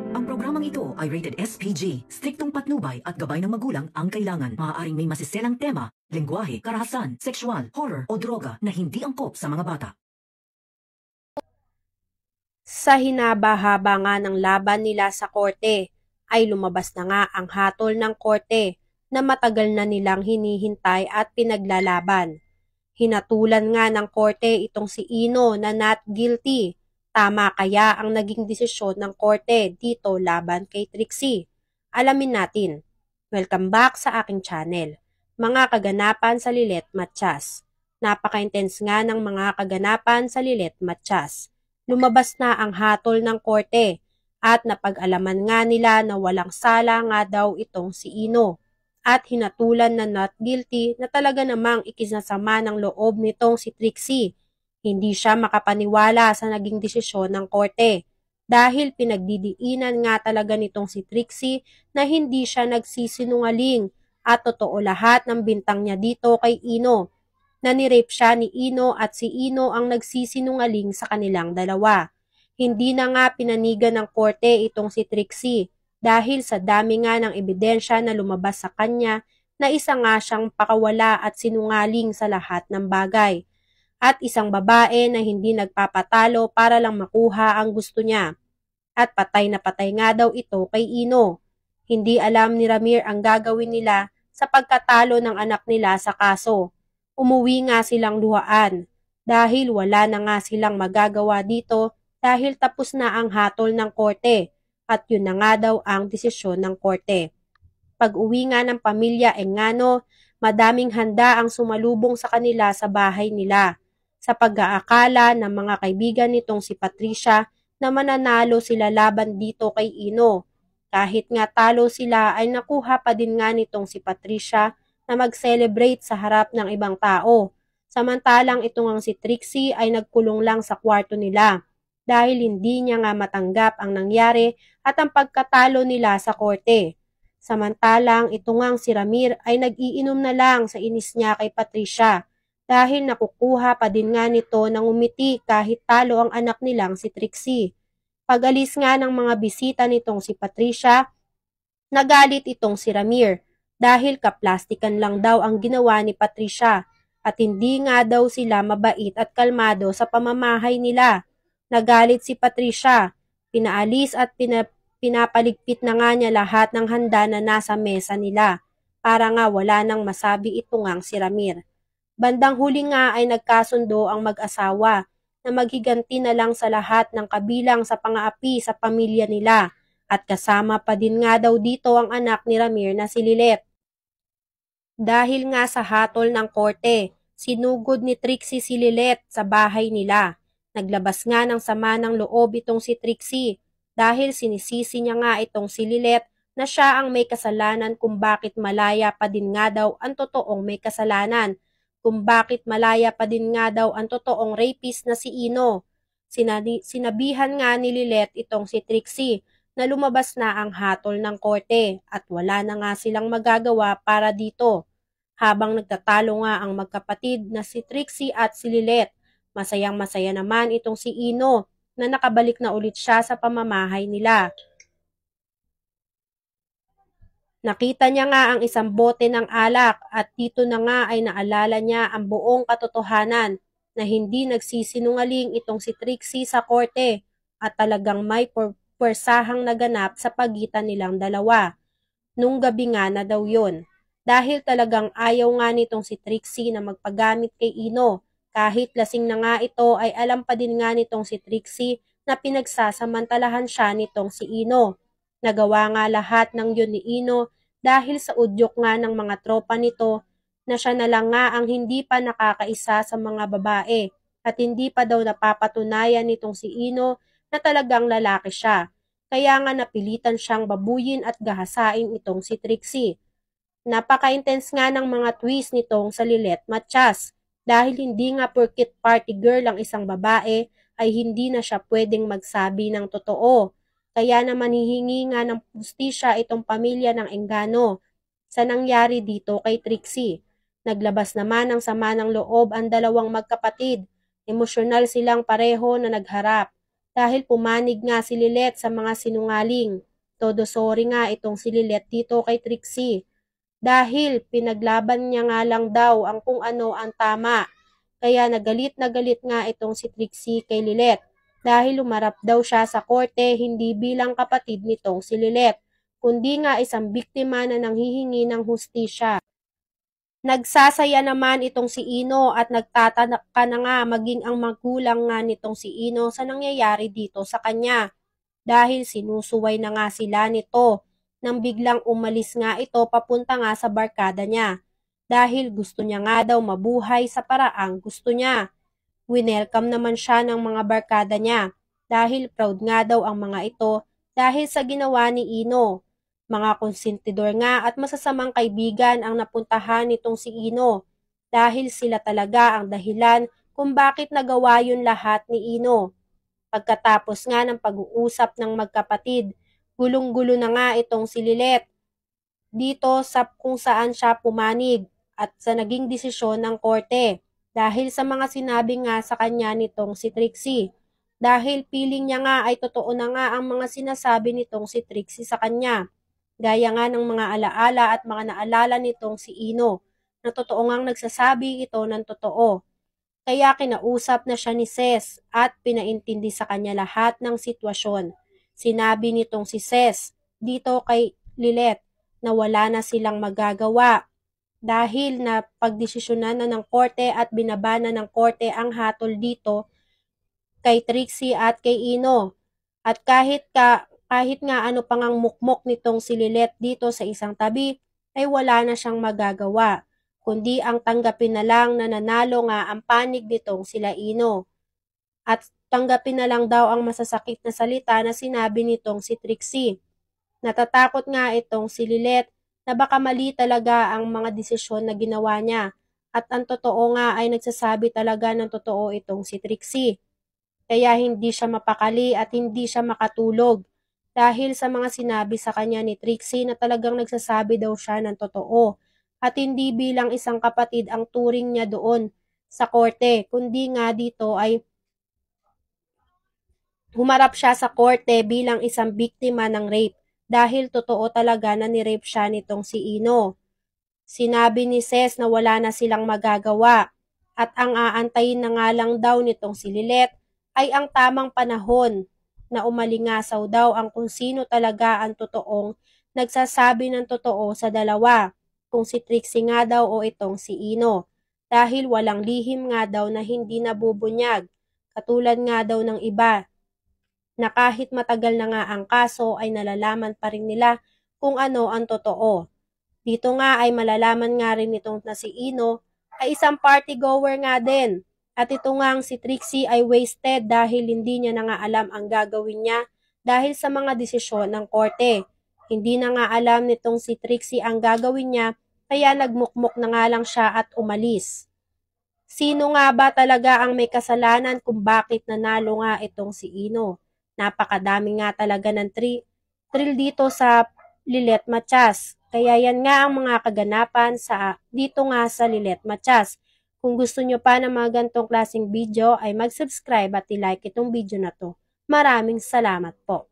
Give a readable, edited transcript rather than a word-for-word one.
Ang programang ito ay rated SPG. Striktong patnubay at gabay ng magulang ang kailangan. Maaaring may masiselang tema, lengguwahe, karahasan, sexual, horror o droga na hindi angkop sa mga bata. Sa hinaba-haba nga ng laban nila sa korte, ay lumabas na nga ang hatol ng korte na matagal na nilang hinihintay at pinaglalaban. Hinatulan nga ng korte itong si Ino na not guilty. Tama kaya ang naging desisyon ng korte dito laban kay Trixie? Alamin natin. Welcome back sa aking channel. Mga kaganapan sa Lilet Matias. Napaka-intense nga ng mga kaganapan sa Lilet Matias. Lumabas na ang hatol ng korte at napag-alaman nga nila na walang sala nga daw itong si Ino at hinatulan na not guilty na talaga namang ikinasama ng loob nitong si Trixie. Hindi siya makapaniwala sa naging desisyon ng korte dahil pinagdidiinan nga talaga nitong si Trixie na hindi siya nagsisinungaling at totoo lahat ng bintang niya dito kay Ino. Na nirape siya ni Ino at si Ino ang nagsisinungaling sa kanilang dalawa. Hindi na nga pinanigan ng korte itong si Trixie dahil sa dami nga ng ebidensya na lumabas sa kanya na isa nga siyang pakawala at sinungaling sa lahat ng bagay. At isang babae na hindi nagpapatalo para lang makuha ang gusto niya. At patay na patay nga daw ito kay Ino. Hindi alam ni Ramir ang gagawin nila sa pagkatalo ng anak nila sa kaso. Umuwi nga silang luhaan dahil wala na nga silang magagawa dito dahil tapos na ang hatol ng korte at yun na nga daw ang desisyon ng korte. Pag-uwi nga ng pamilya Engano, madaming handa ang sumalubong sa kanila sa bahay nila sa pag-aakala ng mga kaibigan nitong si Patricia na mananalo sila laban dito kay Ino. Kahit nga talo sila ay nakuha pa din nga nitong si Patricia na mag-celebrate sa harap ng ibang tao. Samantalang itong ang si Trixie ay nagkulong lang sa kwarto nila dahil hindi niya nga matanggap ang nangyari at ang pagkatalo nila sa korte. Samantalang itong ang si Ramir ay nag-iinom na lang sa inis niya kay Patricia dahil nakukuha pa din nga nito ng umiti kahit talo ang anak nilang si Trixie. Pag-alis nga ng mga bisita nitong si Patricia, nagalit itong si Ramir dahil kaplastikan lang daw ang ginawa ni Patricia at hindi nga daw sila mabait at kalmado sa pamamahay nila. Nagalit si Patricia, pinaalis at pinapaligpit na nga niya lahat ng handa na nasa mesa nila para nga wala nang masabi ito ngang si Ramir. Bandang huli nga ay nagkasundo ang mag-asawa na maghiganti na lang sa lahat ng kabilang sa pang-aapi sa pamilya nila at kasama pa din nga daw dito ang anak ni Ramir na si Lilet. Dahil nga sa hatol ng korte, sinugod ni Trixie si Lilet sa bahay nila. Naglabas nga ng sama ng loob itong si Trixie dahil sinisisi niya nga itong si Lilet na siya ang may kasalanan kung bakit malaya pa din nga daw ang totoong may kasalanan, kung bakit malaya pa din nga daw ang totoong rapist na si Ino. Sinabihan nga ni Lilet itong si Trixie na lumabas na ang hatol ng korte at wala na nga silang magagawa para dito. Habang nagtatalo nga ang magkapatid na si Trixie at si Lilet, masayang-masaya naman itong si Ino na nakabalik na ulit siya sa pamamahay nila. Nakita niya nga ang isang bote ng alak at dito na nga ay naalala niya ang buong katotohanan na hindi nagsisinungaling itong si Trixie sa korte at talagang may puwersahang naganap sa pagitan nilang dalawa. Nung gabi nga na daw yun. Dahil talagang ayaw nga nitong si Trixie na magpagamit kay Ino. Kahit lasing na nga ito ay alam pa din nga nitong si Trixie na pinagsasamantalahan siya nitong si Ino. Nagawa nga lahat ng yun ni Ino dahil sa udyok nga ng mga tropa nito na siya na lang nga ang hindi pa nakakaisa sa mga babae at hindi pa daw napapatunayan nitong si Ino na talagang lalaki siya. Kaya nga napilitan siyang babuyin at gahasain itong si Trixie. Napaka-intense nga ng mga twist nitong sa Lilet Matias dahil hindi nga porkit party girl ang isang babae ay hindi na siya pwedeng magsabi ng totoo. Kaya naman hihingi nga ng pustisya itong pamilya ng Engano sa nangyari dito kay Trixie. Naglabas naman ng sama ng loob ang dalawang magkapatid. Emosyonal silang pareho na nagharap dahil pumanig nga si Lilet sa mga sinungaling. Todo sorry nga itong si Lilet dito kay Trixie dahil pinaglaban niya nga lang daw ang kung ano ang tama. Kaya na galit nga itong si Trixie kay Lilet dahil lumarap daw siya sa korte hindi bilang kapatid nitong si Lilet, kundi nga isang biktima na nanghihingi ng hustisya. Nagsasaya naman itong si Ino at nagtataka na nga maging ang magulang nga nitong si Ino sa nangyayari dito sa kanya dahil sinusuway na nga sila nito nang biglang umalis nga ito papunta nga sa barkada niya dahil gusto niya nga daw mabuhay sa paraang gusto niya. Winelcome naman siya ng mga barkada niya dahil proud nga daw ang mga ito dahil sa ginawa ni Ino. Mga konsentidor nga at masasamang kaibigan ang napuntahan nitong si Ino dahil sila talaga ang dahilan kung bakit nagawa yun lahat ni Ino. Pagkatapos nga ng pag-uusap ng magkapatid, gulong-gulo na nga itong si Lilet dito sa kung saan siya pumanig at sa naging desisyon ng korte dahil sa mga sinabi nga sa kanya nitong si Trixie. Dahil piling niya nga ay totoo na nga ang mga sinasabi nitong si Trixie sa kanya. Gaya nga ng mga alaala at mga naalala nitong si Ino na totoo ngang nagsasabi ito ng totoo. Kaya kinausap na siya ni Ces at pinaintindi sa kanya lahat ng sitwasyon. Sinabi nitong si Ces dito kay Lilet na wala na silang magagawa dahil na pagdesisyonan na ng korte at binabana ng korte ang hatol dito kay Trixie at kay Ino. At kahit nga ano pang ang mukmok nitong si Lilet dito sa isang tabi ay wala na siyang magagawa kundi ang tanggapin na lang na nanalo nga ang panig nitong sila Ino. At tanggapin na lang daw ang masasakit na salita na sinabi nitong si Trixie. Natatakot nga itong si Lilet na baka mali talaga ang mga desisyon na ginawa niya at ang totoo nga ay nagsasabi talaga ng totoo itong si Trixie. Kaya hindi siya mapakali at hindi siya makatulog dahil sa mga sinabi sa kanya ni Trixie na talagang nagsasabi daw siya ng totoo at hindi bilang isang kapatid ang turing niya doon sa korte, kundi nga dito ay humarap siya sa korte bilang isang biktima ng rape dahil totoo talaga na ni-rape siya nitong si Ino. Sinabi ni Ces na wala na silang magagawa at ang aantayin na nga lang daw nitong si Lilet ay ang tamang panahon na umalingasaw daw ang kung sino talaga ang totoong nagsasabi ng totoo sa dalawa, kung si Trixie nga daw o itong si Ino, dahil walang lihim nga daw na hindi nabubunyag, katulad nga daw ng iba, na kahit matagal na nga ang kaso ay nalalaman pa rin nila kung ano ang totoo. Dito nga ay malalaman nga rin itong na si Ino ay isang party goer nga din. At ito ngang si Trixie ay wasted dahil hindi niya na nga alam ang gagawin niya dahil sa mga desisyon ng korte. Hindi na nga alam nitong si Trixie ang gagawin niya kaya nagmukmok na nga lang siya at umalis. Sino nga ba talaga ang may kasalanan kung bakit nanalo nga itong si Ino? Napakadami nga talaga ng thrill dito sa Lilet Matias. Kaya yan nga ang mga kaganapan dito nga sa Lilet Matias. Kung gusto nyo pa ng mga ganitong klaseng video ay mag-subscribe at i-like itong video na to. Maraming salamat po.